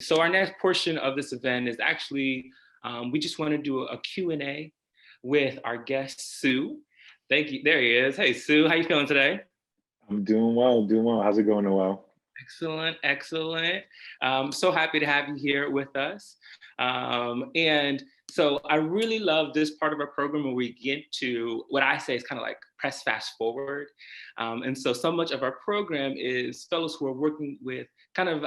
So our next portion of this event is actually, we just want to do a Q&A with our guest, Sue. Thank you. There he is. Hey, Sue, how you feeling today? I'm doing well, doing well. How's it going, Noel? Excellent, excellent. So happy to have you here with us. And so I really love this part of our program where we get to what I say is kind of like press fast forward. And so much of our program is fellows who are working with kind of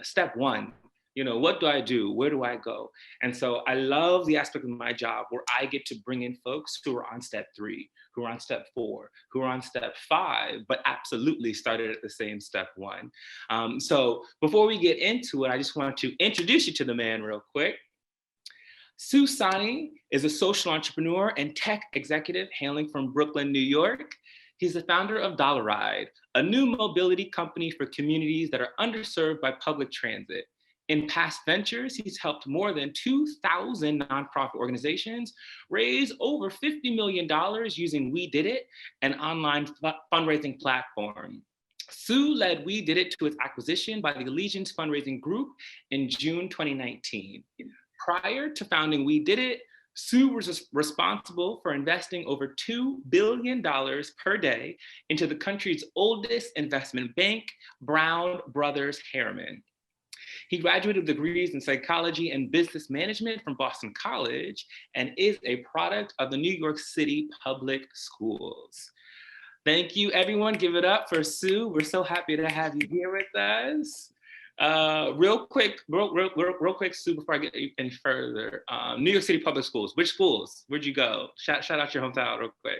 step one. You know, what do I do? Where do I go? And so I love the aspect of my job where I get to bring in folks who are on step 3, who are on step 4, who are on step 5, but absolutely started at the same step 1. So before we get into it, I just want to introduce you to the man real quick. Su Sanni is a social entrepreneur and tech executive hailing from Brooklyn, New York. He's the founder of DollaRide, a new mobility company for communities that are underserved by public transit. In past ventures, he's helped more than 2,000 nonprofit organizations raise over $50 million using We Did It, an online fundraising platform. Sue led We Did It to its acquisition by the Allegiance Fundraising Group in June 2019. Prior to founding We Did It, Sue was responsible for investing over $2 billion per day into the country's oldest investment bank, Brown Brothers Harriman. He graduated with degrees in psychology and business management from Boston College and is a product of the New York City Public Schools. Thank you, everyone. Give it up for Sue. We're so happy to have you here with us. Real quick, Sue, before I get any further, New York City Public Schools. Which schools? Where'd you go? Shout out your hometown real quick.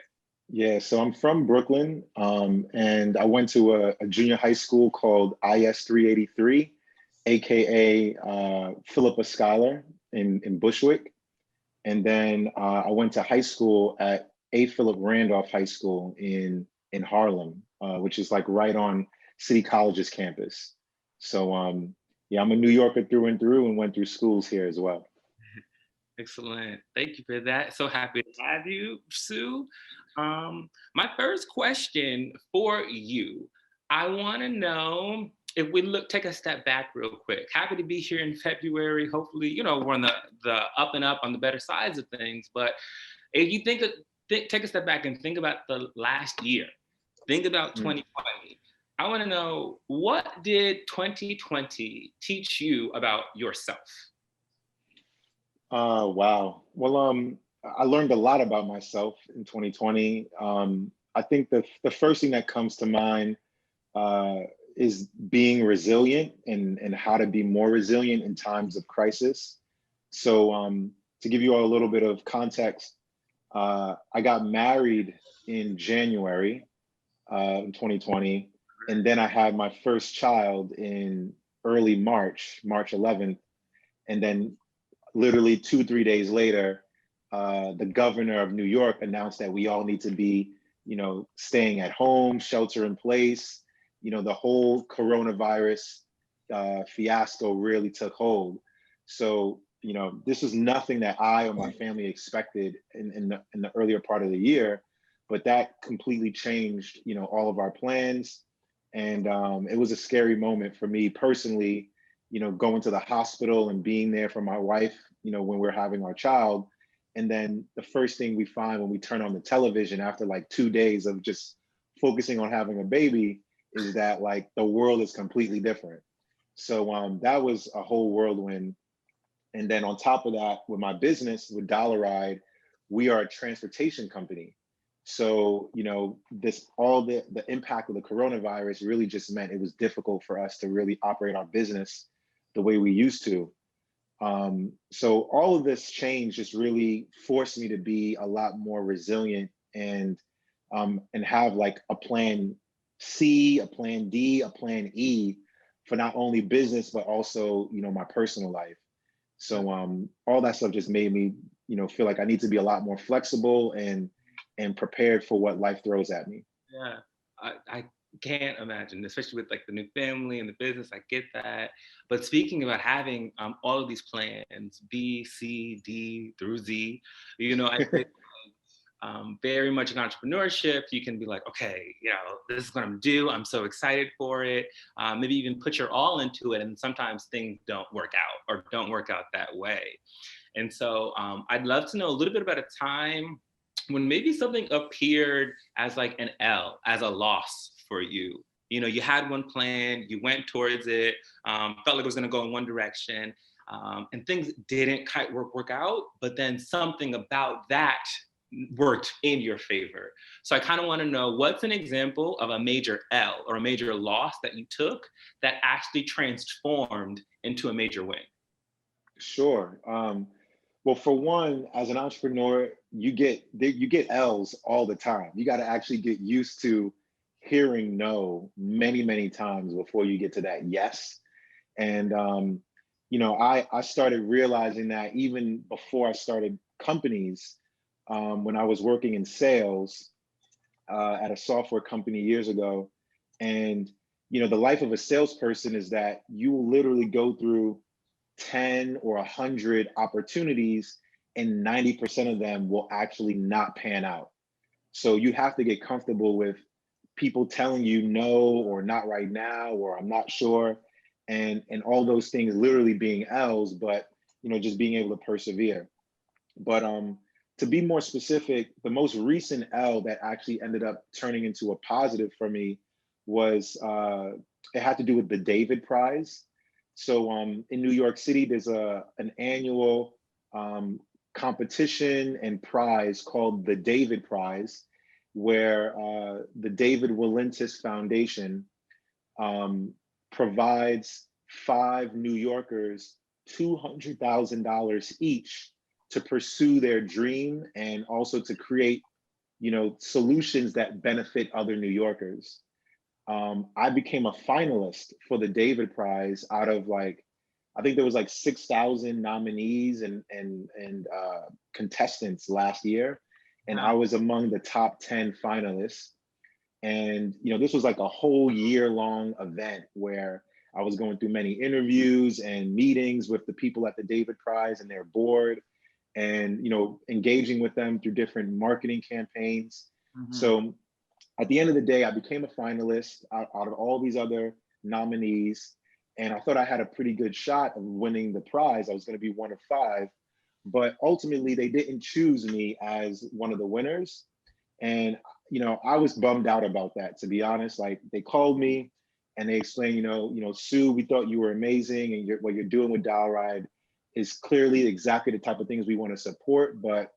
Yeah, so I'm from Brooklyn, and I went to a junior high school called IS 383. AKA Philippa Schuyler in Bushwick. And then I went to high school at A. Philip Randolph High School in Harlem, which is like right on City College's campus. So yeah, I'm a New Yorker through and through and went through schools here as well. Excellent. Thank you for that. So happy to have you, Sue. My first question for you, I want to know, if we take a step back real quick, happy to be here in February. Hopefully, you know, we're on the up and up on the better sides of things. But if you take a step back and think about the last year, think about 2020. I want to know, what did 2020 teach you about yourself? Wow. Well, I learned a lot about myself in 2020. I think the first thing that comes to mind is being resilient and how to be more resilient in times of crisis. So to give you all a little bit of context, I got married in January in 2020, and then I had my first child in early March 11th, and then literally 2-3 days later, the governor of New York announced that we all need to be, you know, staying at home, shelter in place. You know, the whole coronavirus fiasco really took hold. So, you know, this is nothing that I or my family expected in the earlier part of the year, but that completely changed, you know, all of our plans. And it was a scary moment for me personally, you know, going to the hospital and being there for my wife, you know, when we're having our child. And then the first thing we find when we turn on the television after like 2 days of just focusing on having a baby is that like the world is completely different. So that was a whole whirlwind. And then on top of that, with my business, with DollaRide, we are a transportation company. So, you know, all the impact of the coronavirus really just meant it was difficult for us to really operate our business the way we used to. So all of this change just really forced me to be a lot more resilient and have like a plan C, a plan D, a plan E for not only business, but also, you know, my personal life. So all that stuff just made me, you know, feel like I need to be a lot more flexible and prepared for what life throws at me. Yeah, I can't imagine, especially with like the new family and the business. I get that. But speaking about having all of these plans, B, C, D through Z, you know, I think very much in entrepreneurship, you can be like, okay, this is what I'm do. I'm so excited for it. Maybe even put your all into it. And sometimes things don't work out or don't work out that way. And so I'd love to know a little bit about a time when maybe something appeared as like an L, as a loss for you. You had one plan, you went towards it, felt like it was going to go in one direction, and things didn't quite work out, but then something about that worked in your favor. So I kind of want to know, what's an example of a major L or a major loss that you took that actually transformed into a major win? Sure. Well, for one, as an entrepreneur, you get L's all the time. You got to actually get used to hearing no many, many times before you get to that yes. And I started realizing that even before I started companies, when I was working in sales at a software company years ago. And the life of a salesperson is that you will literally go through 10 or 100 opportunities, and 90% of them will actually not pan out. So you have to get comfortable with people telling you no, or not right now, or I'm not sure, and all those things literally being L's, but just being able to persevere. But to be more specific, the most recent L that actually ended up turning into a positive for me was it had to do with the David Prize. So in New York City, there's an annual competition and prize called the David Prize, where the David Willentis Foundation provides 5 New Yorkers $200,000 each to pursue their dream, and also to create, solutions that benefit other New Yorkers. I became a finalist for the David Prize out of I think there was 6,000 nominees and contestants last year, and I was among the top 10 finalists. And this was like a whole year-long event where I was going through many interviews and meetings with the people at the David Prize and their board, and engaging with them through different marketing campaigns. Mm-hmm. So at the end of the day, I became a finalist out of all these other nominees, and I thought I had a pretty good shot of winning the prize. I was going to be one of 5, but ultimately they didn't choose me as one of the winners. And I was bummed out about that, to be honest. They called me and they explained, Sue, we thought you were amazing, and what you're doing with DollaRide is clearly exactly the type of things we want to support, but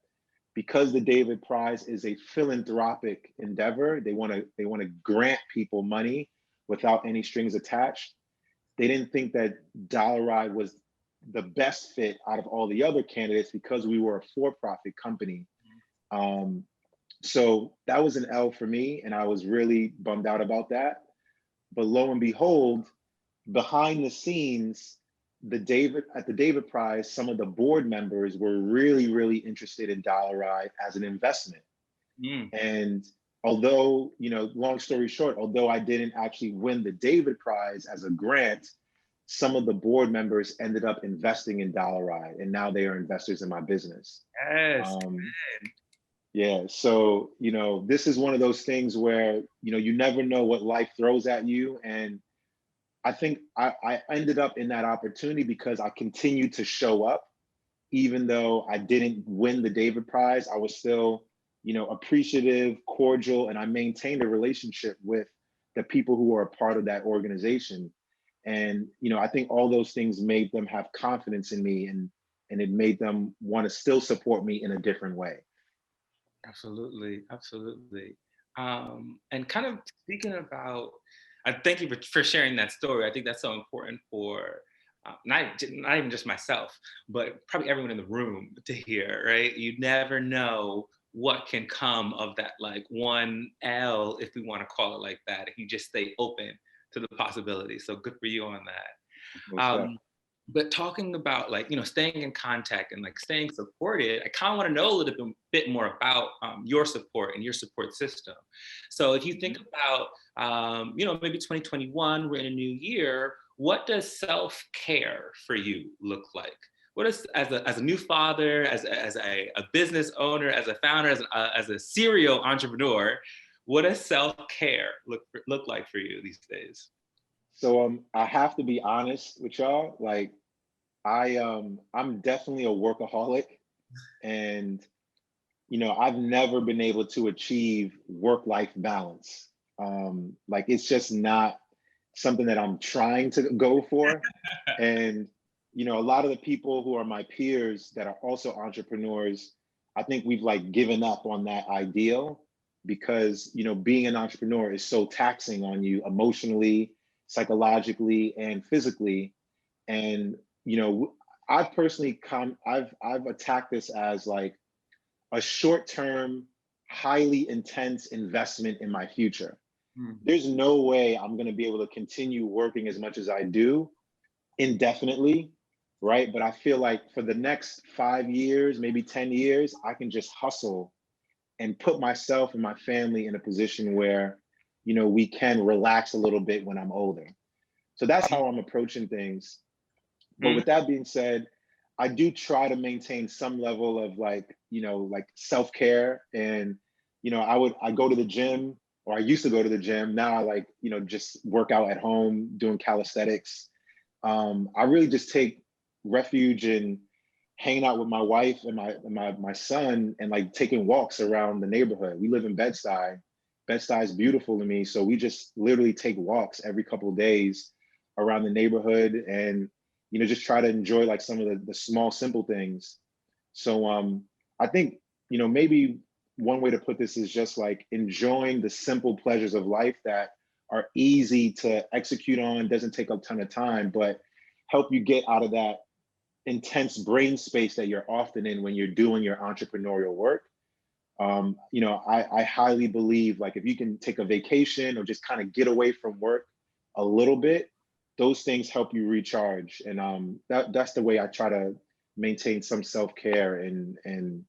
because the David Prize is a philanthropic endeavor, they want to grant people money without any strings attached. They didn't think that DollaRide was the best fit out of all the other candidates because we were a for-profit company. So that was an L for me, and I was really bummed out about that. But lo and behold, behind the scenes, at the David Prize, some of the board members were really, really interested in DollaRide as an investment. And although, long story short, although I didn't actually win the David Prize as a grant, some of the board members ended up investing in DollaRide, and now they are investors in my business. Yes. Yeah. So, this is one of those things where, you never know what life throws at you. And I think I ended up in that opportunity because I continued to show up. Even though I didn't win the David Prize, I was still, appreciative, cordial, and I maintained a relationship with the people who are a part of that organization. And, I think all those things made them have confidence in me, and it made them want to still support me in a different way. Absolutely. Absolutely. And kind of speaking about, thank you for sharing that story. I think that's so important for not even just myself, but probably everyone in the room to hear, right? You never know what can come of that, one L, if we want to call it like that, if you just stay open to the possibilities. So good for you on that. But talking about staying in contact and staying supported, I kind of want to know a little bit more about your support and your support system. So if you think about, maybe 2021, we're in a new year, what does self-care for you look like? what is, as a new father, as a business owner, as a founder, as a serial entrepreneur, what does self-care look like for you these days? So I have to be honest with y'all. Like I'm definitely a workaholic, and I've never been able to achieve work-life balance. Like it's just not something that I'm trying to go for. And a lot of the people who are my peers that are also entrepreneurs, I think we've like given up on that ideal because being an entrepreneur is so taxing on you emotionally, psychologically, and physically. And I've personally I've attacked this as like a short-term, highly intense investment in my future. There's no way I'm going to be able to continue working as much as I do indefinitely, right? But I feel like for the next 5 years, maybe 10 years, I can just hustle and put myself and my family in a position where, we can relax a little bit when I'm older. So that's how I'm approaching things. But with that being said, I do try to maintain some level of like, like self-care. And, I go to the gym, or I used to go to the gym. Now I like, just work out at home doing calisthenics. I really just take refuge in hanging out with my wife and my son, and like taking walks around the neighborhood. We live in Bed-Stuy. Bed-Stuy is beautiful to me. So we just literally take walks every couple of days around the neighborhood, and just try to enjoy like some of the small, simple things. So I think, maybe one way to put this is just like enjoying the simple pleasures of life that are easy to execute on, doesn't take a ton of time, but help you get out of that intense brain space that you're often in when you're doing your entrepreneurial work. I highly believe like if you can take a vacation or just kind of get away from work a little bit, those things help you recharge. And that's the way I try to maintain some self-care and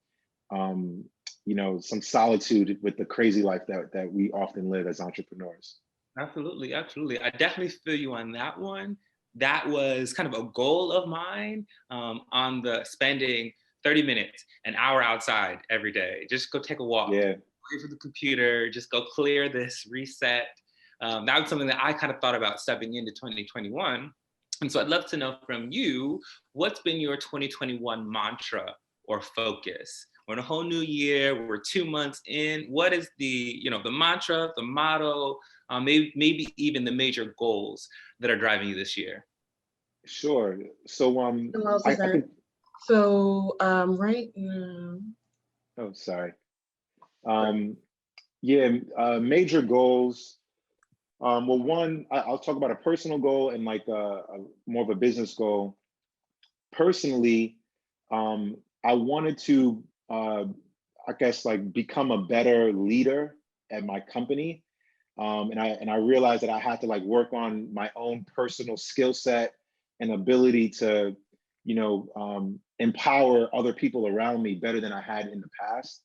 some solitude with the crazy life that we often live as entrepreneurs. Absolutely, absolutely. I definitely feel you on that one. That was kind of a goal of mine, on the spending 30 minutes, an hour outside every day. Just go take a walk, Yeah. away from the computer, just go clear this, reset. That was something that I kind of thought about stepping into 2021. And so I'd love to know from you, what's been your 2021 mantra or focus? We're in a whole new year, we're 2 months in. What is the mantra, the motto, maybe even the major goals that are driving you this year? Sure. So I think, So right now, oh, sorry. Yeah, major goals. Well, one, I'll talk about a personal goal and like a more of a business goal. Personally, I wanted to, I guess, like become a better leader at my company, and I realized that I had to like work on my own personal skill set and ability to, empower other people around me better than I had in the past.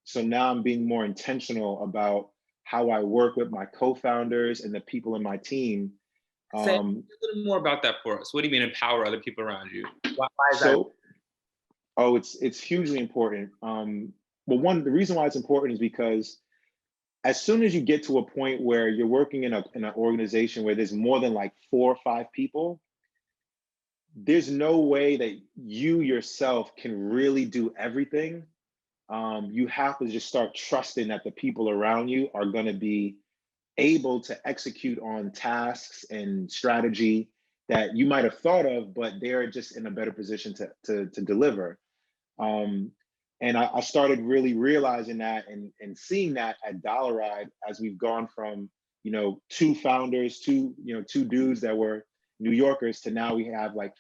So now I'm being more intentional about how I work with my co-founders and the people in my team. Say a Um, little more about that for us. What do you mean empower other people around you? Why is that? so, oh, it's hugely important. Well, one, the reason why it's important is because as soon as you get to a point where you're working in an organization where there's more than like 4 or 5 people, there's no way that you yourself can really do everything. You have to just start trusting that the people around you are going to be able to execute on tasks and strategy that you might have thought of, but they're just in a better position to deliver. Um, and I started really realizing that and seeing that at DollaRide as we've gone from, 2 founders, two dudes that were New Yorkers, to now we have like,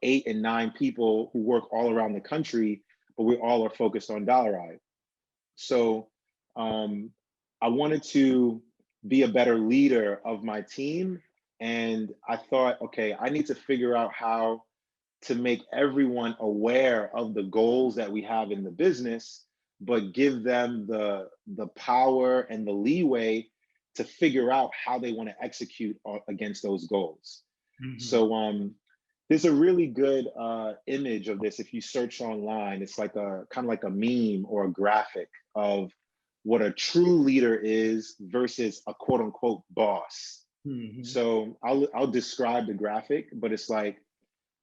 8 and 9 people who work all around the country, but we all are focused on DollaRide. So I wanted to be a better leader of my team. And I thought, okay, I need to figure out how to make everyone aware of the goals that we have in the business, but give them the power and the leeway to figure out how they want to execute against those goals. Mhm. So There's a really good image of this if you search online. It's like a kind of like a meme or a graphic of what a true leader is versus a quote unquote boss. Mm-hmm. So I'll describe the graphic, but it's like,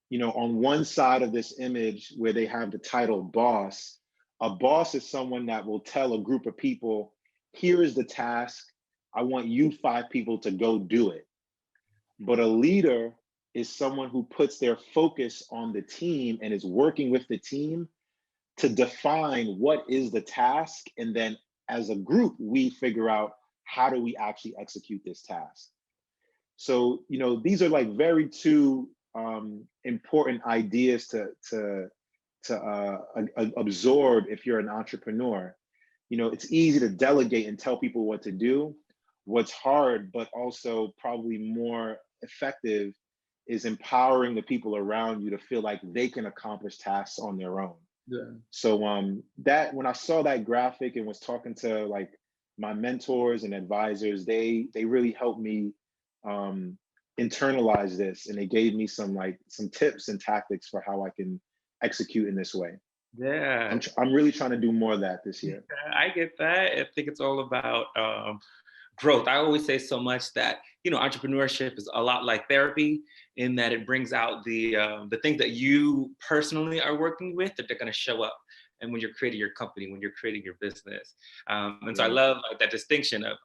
you know, on one side of this image where they have the title boss, a boss is someone that will tell a group of people, here is the task. I want you 5 people to go do it. But a leader is someone who puts their focus on the team and is working with the team to define what is the task. And then as a group, we figure out how do we actually execute this task. So, you know, these are like very two important ideas to absorb if you're an entrepreneur. You know, it's easy to delegate and tell people what to do. What's hard, but also probably more effective, is empowering the people around you to feel like they can accomplish tasks on their own. Yeah. So that when I saw that graphic and was talking to like my mentors and advisors, they really helped me internalize this, and they gave me some tips and tactics for how I can execute in this way. Yeah. I'm really trying to do more of that this year. I get that. I think it's all about growth. I always say so much that, you know, entrepreneurship is a lot like therapy in that it brings out the things that you personally are working with that they're going to show up. And when you're creating your company, when you're creating your business. And so I love like, that distinction of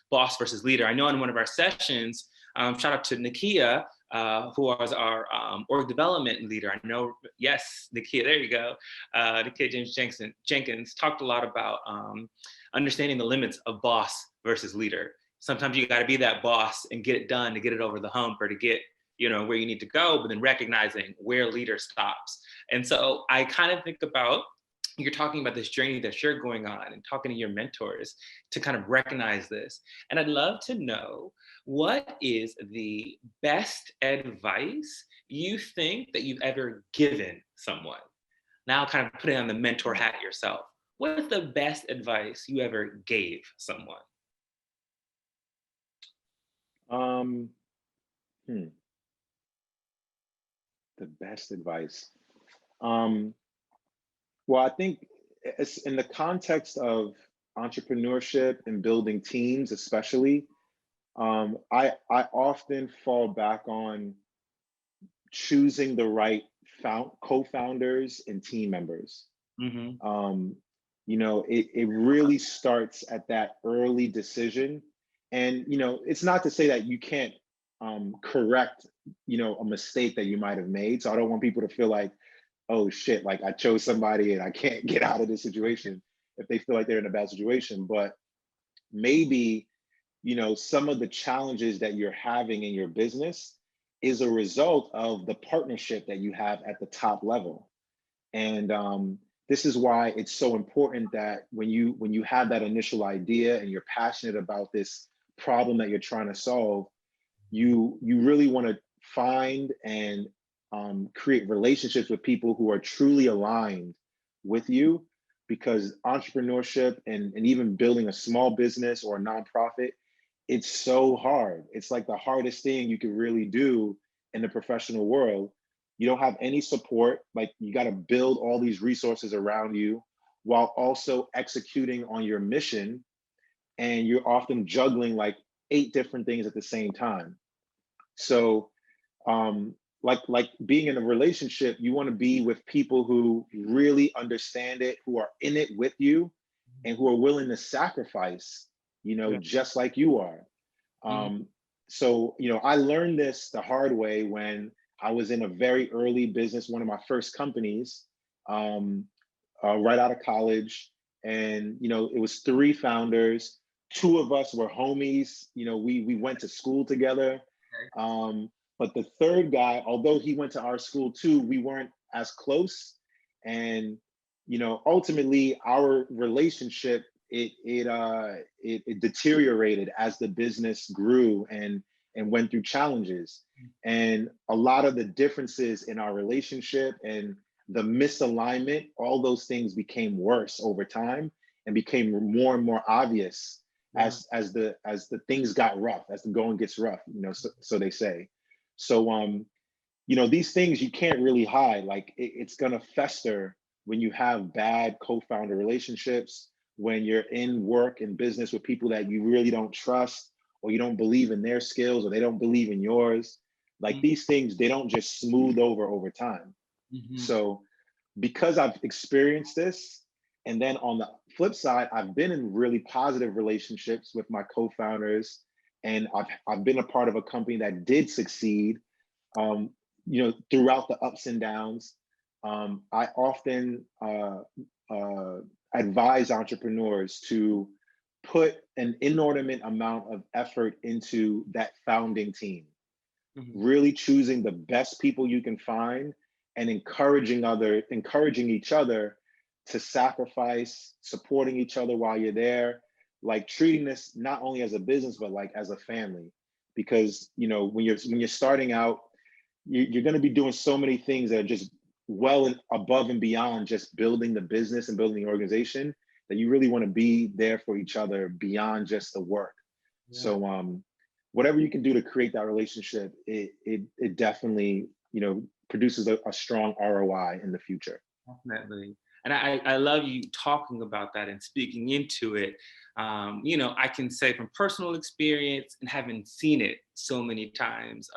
boss versus leader. I know in one of our sessions, shout out to Nakia, who was our org development leader. I know, yes, Nakia, there you go. Nakia Jenkins talked a lot about understanding the limits of boss versus leader. Sometimes you got to be that boss and get it done to get it over the hump or to get, you know, where you need to go, but then recognizing where leader stops. And so I kind of think about, you're talking about this journey that you're going on and talking to your mentors to kind of recognize this. And I'd love to know, what is the best advice you think that you've ever given someone? Now kind of putting on the mentor hat yourself. What is the best advice you ever gave someone? The best advice. Well, I think it's in the context of entrepreneurship and building teams, especially. I often fall back on choosing the right co-founders and team members. Mm-hmm. You know, it really starts at that early decision. And, you know, it's not to say that you can't correct, you know, a mistake that you might have made. So I don't want people to feel like, oh shit, like I chose somebody and I can't get out of this situation if they feel like they're in a bad situation. But maybe, you know, some of the challenges that you're having in your business is a result of the partnership that you have at the top level. And this is why it's so important that when you have that initial idea and you're passionate about this problem that you're trying to solve, you really want to find and create relationships with people who are truly aligned with you, because entrepreneurship and even building a small business or a nonprofit, it's so hard. It's like the hardest thing you can really do in the professional world. You don't have any support. Like, you got to build all these resources around you while also executing on your mission. And you're often juggling like 8 different things at the same time. So like being in a relationship, you want to be with people who really understand it, who are in it with you, and who are willing to sacrifice, you know, just like you are. So, you know, I learned this the hard way when I was in a very early business, one of my first companies, right out of college. And, you know, it was 3 founders. 2 of us were homies. You know, we went to school together. But the 3rd guy, although he went to our school too, we weren't as close. And, you know, ultimately our relationship, it deteriorated as the business grew and went through challenges. And a lot of the differences in our relationship and the misalignment, all those things became worse over time and became more and more obvious as the things got rough, as the going gets rough, you know, so they say. So these things you can't really hide. Like it's gonna fester when you have bad co-founder relationships, when you're in work and business with people that you really don't trust, or you don't believe in their skills, or they don't believe in yours. Like these things, they don't just smooth over time. So because I've experienced this, and then on the flip side, I've been in really positive relationships with my co-founders, and I've been a part of a company that did succeed, throughout the ups and downs. I often advise entrepreneurs to put an inordinate amount of effort into that founding team, really choosing the best people you can find and encouraging each other to sacrifice, supporting each other while you're there, like treating this not only as a business, but like as a family. Because when you're starting out, you're going to be doing so many things that are just well and above and beyond just building the business and building the organization, that you really want to be there for each other beyond just the work. Yeah. So whatever you can do to create that relationship, it definitely produces a strong ROI in the future. Definitely. And I love you talking about that and speaking into it. I can say from personal experience and having seen it so many times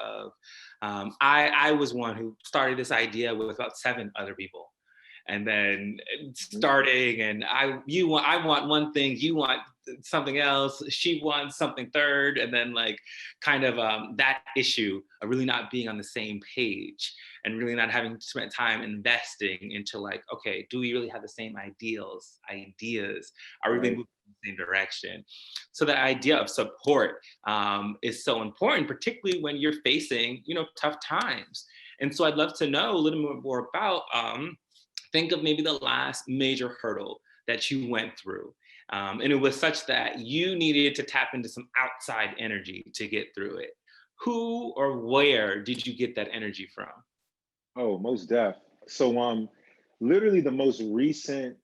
I was one who started this idea with about 7 other people. And then starting, and I want one thing, you want something else, she wants something third, and then like kind of that issue of really not being on the same page and really not having spent time investing into like, okay, do we really have the same ideas? Are we really moving in the same direction? So the idea of support is so important, particularly when you're facing, tough times. And so I'd love to know a little bit more about think of maybe the last major hurdle that you went through. And it was such that you needed to tap into some outside energy to get through it. Who or where did you get that energy from? Oh, most def. So literally the most recent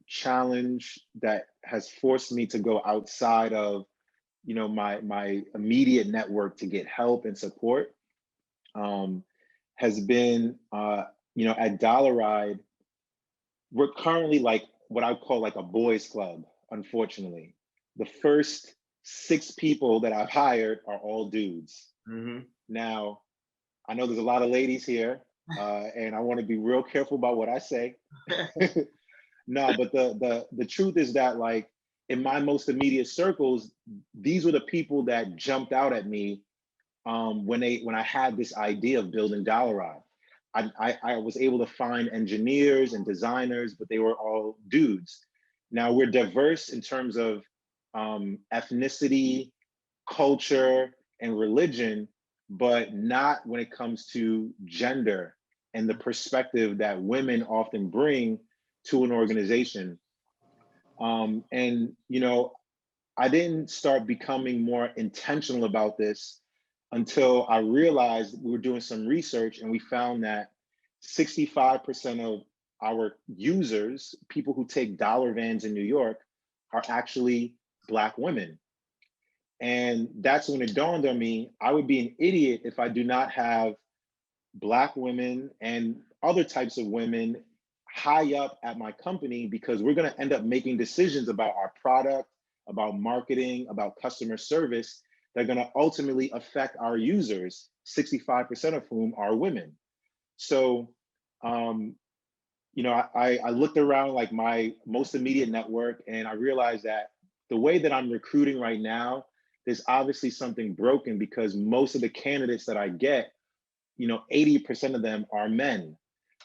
challenge that has forced me to go outside of my immediate network to get help and support has been at DollaRide. We're currently like what I call like a boys club, unfortunately. The first 6 people that I've hired are all dudes. Now, I know there's a lot of ladies here, and I want to be real careful about what I say. No, but the truth is that like in my most immediate circles, these were the people that jumped out at me when I had this idea of building DollaRide. I was able to find engineers and designers, but they were all dudes. Now we're diverse in terms of ethnicity, culture, and religion, but not when it comes to gender and the perspective that women often bring to an organization. I didn't start becoming more intentional about this until I realized we were doing some research and we found that 65% of our users, people who take dollar vans in New York, are actually Black women. And that's when it dawned on me, I would be an idiot if I do not have Black women and other types of women high up at my company, because we're going to end up making decisions about our product, about marketing, about customer service that are going to ultimately affect our users, 65% of whom are women. So, I looked around like my most immediate network, and I realized that the way that I'm recruiting right now, there's obviously something broken, because most of the candidates that I get, 80% of them are men.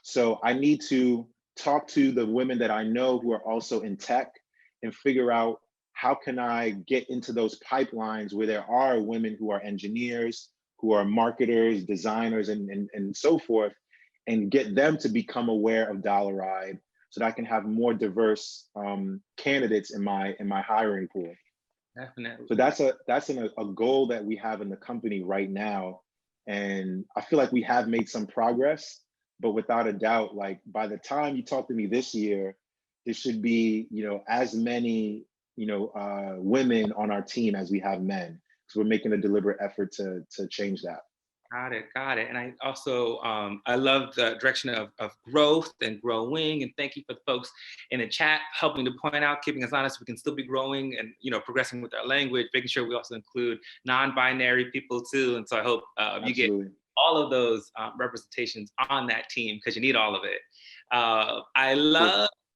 So I need to talk to the women that I know who are also in tech and figure out how can I get into those pipelines where there are women who are engineers, who are marketers, designers, and so forth, and get them to become aware of DollaRide so that I can have more diverse candidates in my hiring pool. Definitely. So that's a goal that we have in the company right now. And I feel like we have made some progress, but without a doubt, like by the time you talk to me this year, there should be, as many, women on our team as we have men. So we're making a deliberate effort to change that. Got it, got it. And I also, I love the direction of growth and growing. And thank you for the folks in the chat helping to point out, keeping us honest, we can still be growing and, progressing with our language, making sure we also include non-binary people too. And so I hope you get Absolutely. all of those representations on that team because you need all of it.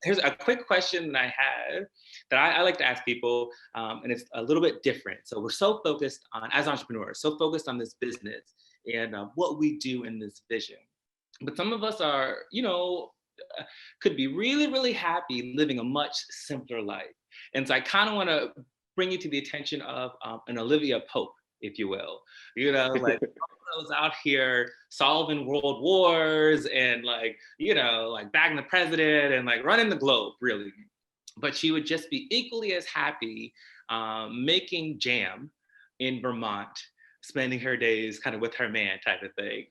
Here's a quick question that I have that I like to ask people, and it's a little bit different. So we're so focused on, as entrepreneurs, so focused on this business and what we do in this vision. But some of us are, could be really, really happy living a much simpler life. And so I kind of want to bring you to the attention of an Olivia Pope, if you will. Like those out here solving world wars and like bagging the president and like running the globe, really. But she would just be equally as happy making jam in Vermont, spending her days kind of with her man type of thing.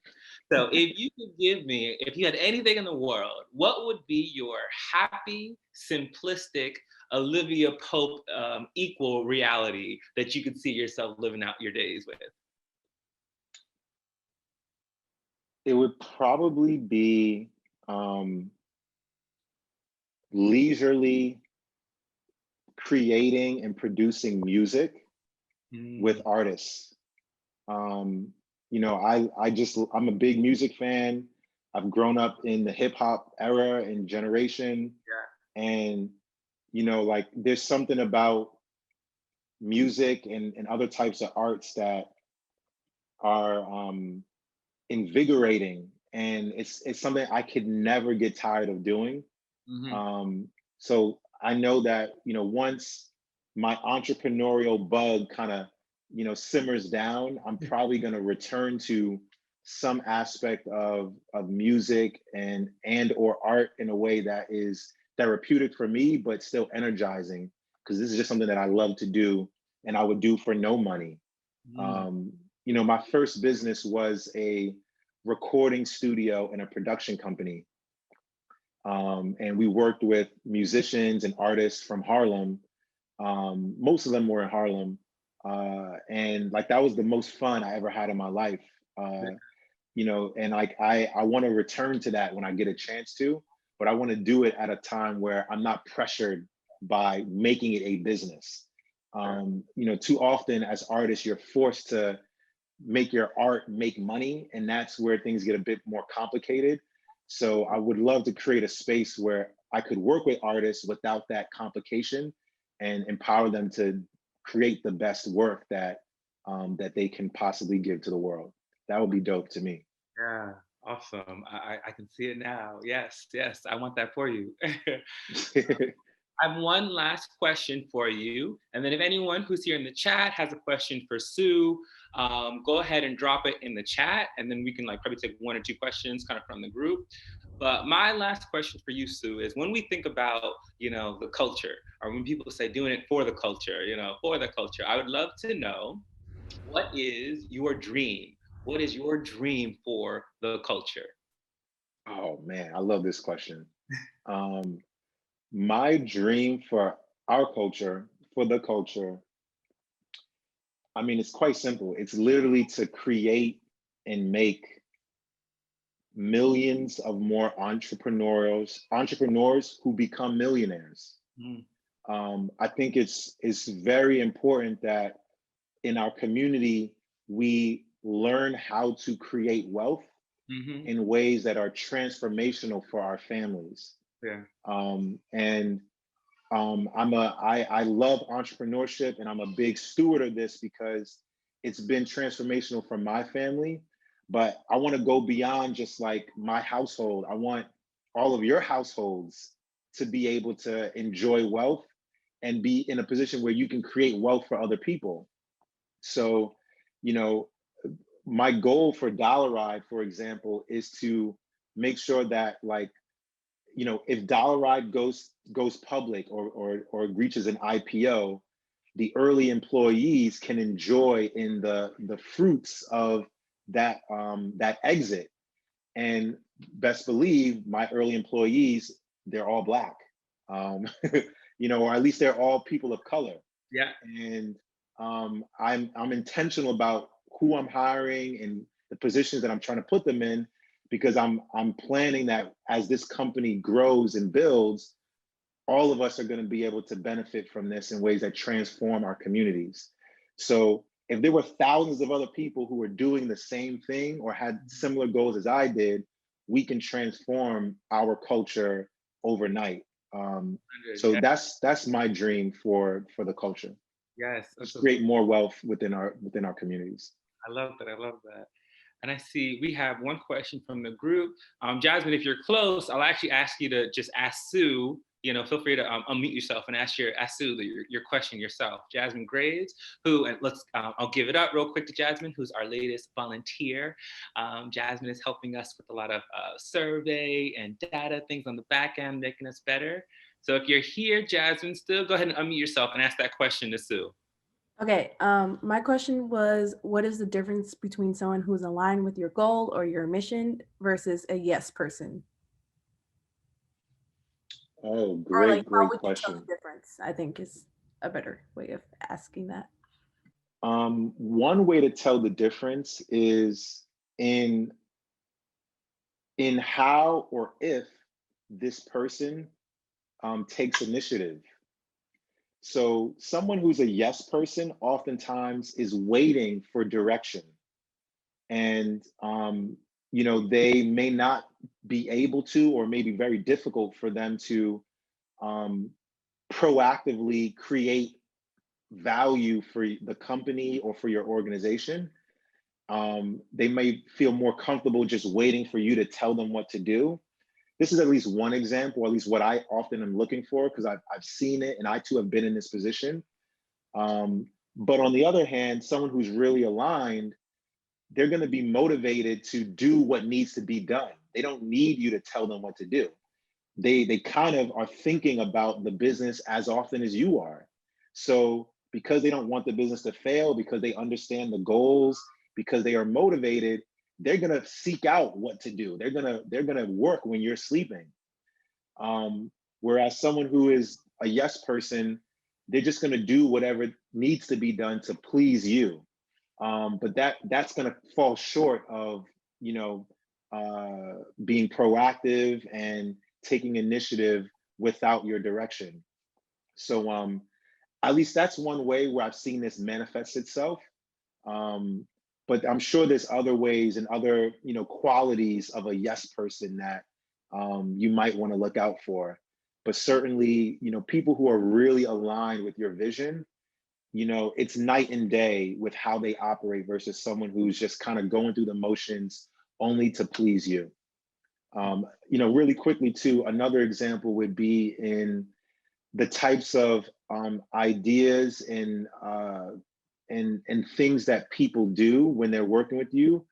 So if you had anything in the world, what would be your happy, simplistic, Olivia Pope equal reality that you could see yourself living out your days with? It would probably be leisurely creating and producing music with artists. I'm a big music fan. I've grown up in the hip hop era and generation. Yeah. And, like there's something about music and other types of arts that are invigorating. And it's something I could never get tired of doing. So I know that, once my entrepreneurial bug kind of, simmers down, I'm probably going to return to some aspect of music and or art in a way that is therapeutic for me, but still energizing, because this is just something that I love to do and I would do for no money. My first business was a recording studio and a production company. And we worked with musicians and artists from Harlem. Most of them were in Harlem. And like, that was the most fun I ever had in my life. And like, I want to return to that when I get a chance to, but I want to do it at a time where I'm not pressured by making it a business. Too often as artists, you're forced to make your art make money, and that's where things get a bit more complicated. So I would love to create a space where I could work with artists without that complication and empower them to create the best work that they can possibly give to the world. That would be dope to me. Yeah, awesome. I can see it now. Yes, I want that for you. I have one last question for you. And then if anyone who's here in the chat has a question for Sue, go ahead and drop it in the chat. And then we can probably take 1 or 2 questions kind of from the group. But my last question for you, Sue, is when we think about, the culture, or when people say doing it for the culture, I would love to know, what is your dream? What is your dream for the culture? Oh man, I love this question. My dream for our culture, for the culture, I mean, it's quite simple. It's literally to create and make millions of more entrepreneurs who become millionaires. I think it's very important that in our community, we learn how to create wealth in ways that are transformational for our families. Yeah. I love entrepreneurship, and I'm a big steward of this because it's been transformational for my family. But I want to go beyond just like my household. I want all of your households to be able to enjoy wealth and be in a position where you can create wealth for other people. So, my goal for DollaRide, for example, is to make sure that if DollaRide goes public or reaches an IPO, the early employees can enjoy in the fruits of that exit. And best believe my early employees, they're all Black, or at least they're all people of color. Yeah. And I'm intentional about who I'm hiring and the positions that I'm trying to put them in, because I'm planning that as this company grows and builds, all of us are going to be able to benefit from this in ways that transform our communities. So if there were thousands of other people who were doing the same thing or had similar goals as I did, we can transform our culture overnight. So that's my dream for the culture. Yes, Just create more wealth within our communities. I love that. I love that. And I see we have one question from the group. Jasmine, if you're close, I'll actually ask you to just ask Sue. Feel free to unmute yourself and ask Sue your question yourself. Jasmine Graves, who, and I'll give it up real quick to Jasmine, who's our latest volunteer. Jasmine is helping us with a lot of survey and data things on the back end, making us better. So if you're here, Jasmine, still go ahead and unmute yourself and ask that question to Sue. Okay, my question was, what is the difference between someone who's aligned with your goal or your mission versus a yes person? Oh, great question. Tell the difference, I think, is a better way of asking that. One way to tell the difference is in how or if this person takes initiative. So someone who's a yes person oftentimes is waiting for direction. And, they may not be able to, or maybe very difficult for them to proactively create value for the company or for your organization. They may feel more comfortable just waiting for you to tell them what to do. This is at least one example, or at least what I often am looking for, because I've seen it and I too have been in this position. But on the other hand, someone who's really aligned, they're going to be motivated to do what needs to be done. They don't need you to tell them what to do. They kind of are thinking about the business as often as you are. So because they don't want the business to fail, because they understand the goals, because they are motivated, they're gonna seek out what to do. They're gonna work when you're sleeping. Whereas someone who is a yes person, they're just gonna do whatever needs to be done to please you. But that's gonna fall short of being proactive and taking initiative without your direction. So at least that's one way where I've seen this manifest itself. But I'm sure there's other ways and other qualities of a yes person that you might want to look out for. But certainly, people who are really aligned with your vision, it's night and day with how they operate versus someone who's just kind of going through the motions only to please you. Really quickly too, another example would be in the types of ideas and things that people do when they're working with you.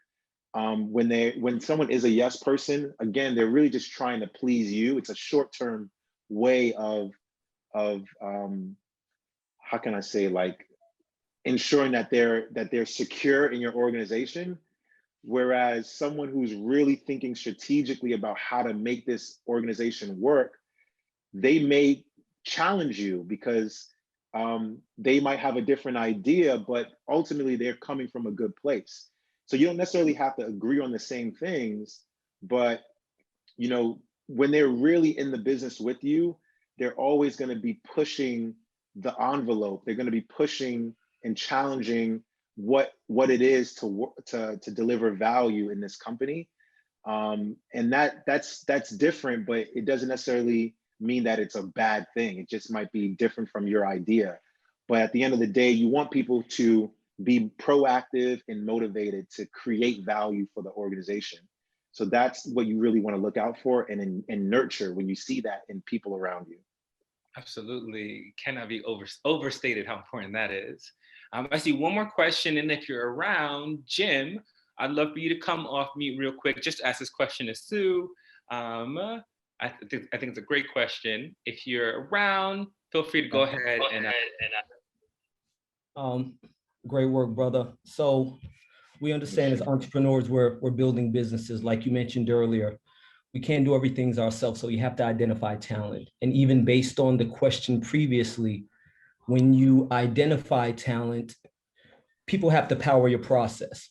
When someone is a yes person, again, they're really just trying to please you. It's a short-term way of how can I say, like, ensuring that they're secure in your organization. Whereas someone who's really thinking strategically about how to make this organization work, they may challenge you because they might have a different idea, but ultimately they're coming from a good place. So you don't necessarily have to agree on the same things, but when they're really in the business with you, they're always going to be pushing the envelope. They're going to be pushing and challenging what it is to deliver value in this company. And that's different, but it doesn't necessarily mean that it's a bad thing. It just might be different from your idea. But at the end of the day, you want people to be proactive and motivated to create value for the organization. So that's what you really want to look out for and nurture when you see that in people around you. Absolutely. Cannot be overstated how important that is. I see one more question, and if you're around, Jim, I'd love for you to come off mute real quick, just ask this question to Sue. I think it's a great question. If you're around, feel free to go ahead and. Great work, brother. So we understand as entrepreneurs, we're building businesses, like you mentioned earlier. We can't do everything ourselves, so you have to identify talent. And even based on the question previously, when you identify talent, people have to power your process.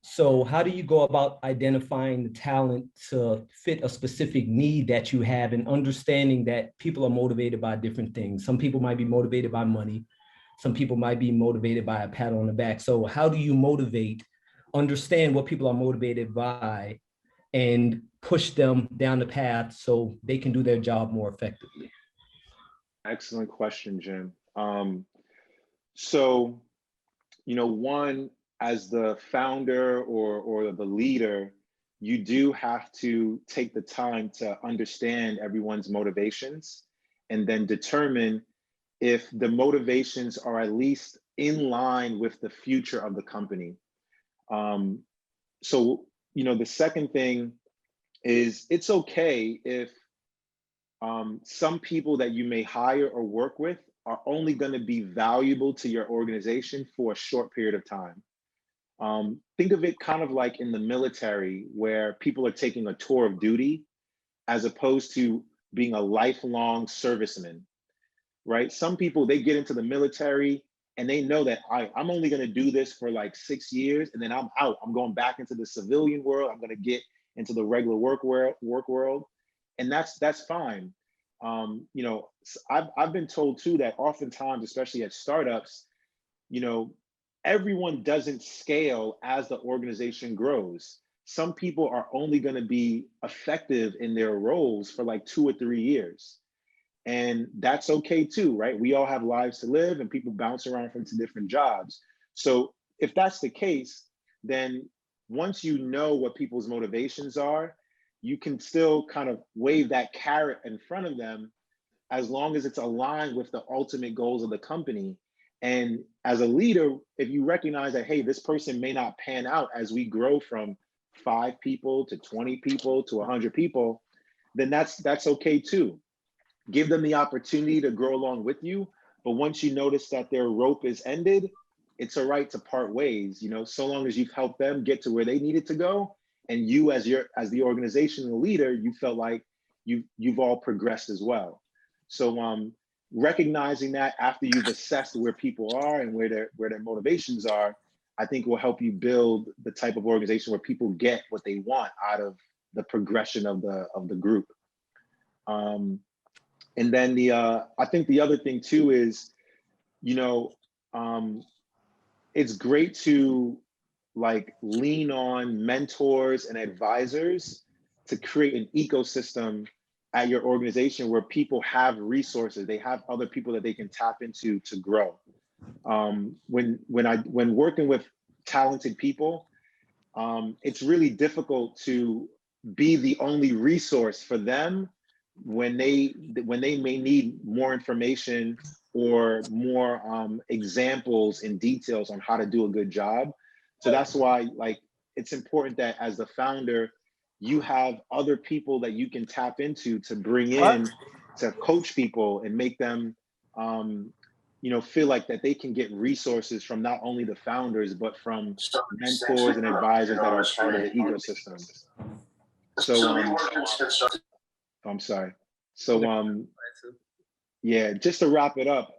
So how do you go about identifying the talent to fit a specific need that you have, and understanding that people are motivated by different things? Some people might be motivated by money. Some people might be motivated by a pat on the back. So how do you understand what people are motivated by, and push them down the path so they can do their job more effectively? Excellent question, Jim. So, one, as the founder or the leader, you do have to take the time to understand everyone's motivations and then determine if the motivations are at least in line with the future of the company. So, the second thing is, it's okay if some people that you may hire or work with are only going to be valuable to your organization for a short period of time. Think of it kind of like in the military, where people are taking a tour of duty as opposed to being a lifelong serviceman, right? Some people, they get into the military and they know that I'm only going to do this for like 6 years and then I'm out. I'm going back into the civilian world. I'm going to get into the regular work world. And that's fine. I've been told too that oftentimes, especially at startups, everyone doesn't scale as the organization grows. Some people are only going to be effective in their roles for like 2 or 3 years. And that's okay too, right? We all have lives to live and people bounce around from different jobs. So if that's the case, then once you know what people's motivations are, you can still kind of wave that carrot in front of them, as long as it's aligned with the ultimate goals of the company. And as a leader, if you recognize that, hey, this person may not pan out as we grow from 5 people to 20 people to 100 people, then that's okay too. Give them the opportunity to grow along with you. But once you notice that their rope is ended, it's all right to part ways, so long as you've helped them get to where they needed to go. And you, as the organizational leader, you felt like you've all progressed as well. So recognizing that after you've assessed where people are and where their motivations are, I think will help you build the type of organization where people get what they want out of the progression of the group. And then I think the other thing too is, it's great to like lean on mentors and advisors to create an ecosystem at your organization where people have resources, they have other people that they can tap into to grow. When working with talented people, it's really difficult to be the only resource for them when they may need more information or more examples and details on how to do a good job. So that's why, like, it's important that as the founder, you have other people that you can tap into to bring in to coach people and make them feel like that they can get resources from not only the founders, but from mentors and advisors that are part of the ecosystem. So I'm sorry. So yeah, just to wrap it up,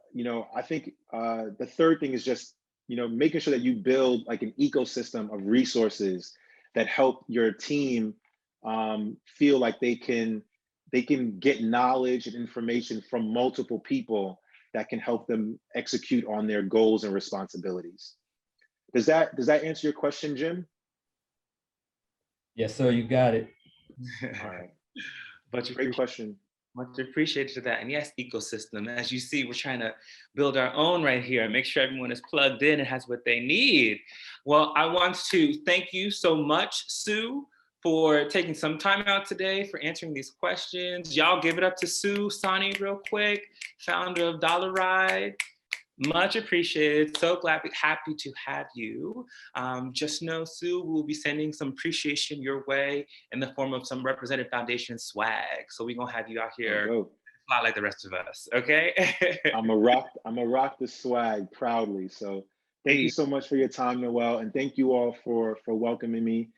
I think the third thing is just, making sure that you build like an ecosystem of resources that help your team feel like they can get knowledge and information from multiple people that can help them execute on their goals and responsibilities. Does that answer your question, Jim? Yes, sir, you got it. All right. Great question. Much appreciated that. And yes, ecosystem. As you see, we're trying to build our own right here and make sure everyone is plugged in and has what they need. Well, I want to thank you so much, Sue, for taking some time out today for answering these questions. Y'all give it up to Su Sanni real quick, founder of DollaRide. Much appreciated. So happy to have you. Just know, Sue, we'll be sending some appreciation your way in the form of some Represented Foundation swag. So we're gonna have you out here fly like the rest of us. Okay. I'm a rock the swag proudly. So thank you so much for your time, Noel, and thank you all for welcoming me.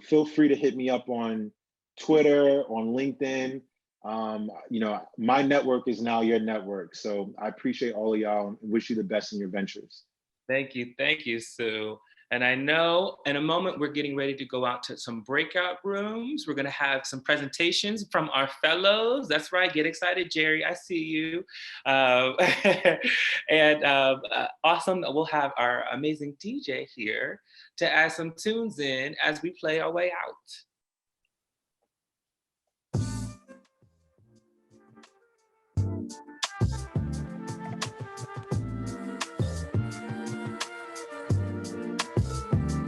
Feel free to hit me up on Twitter, on LinkedIn. My network is now your network. So I appreciate all of y'all and wish you the best in your ventures. Thank you, Sue. And I know in a moment, we're getting ready to go out to some breakout rooms. We're gonna have some presentations from our fellows. That's right, get excited, Jerry, I see you. And awesome, we'll have our amazing DJ here to add some tunes in as we play our way out.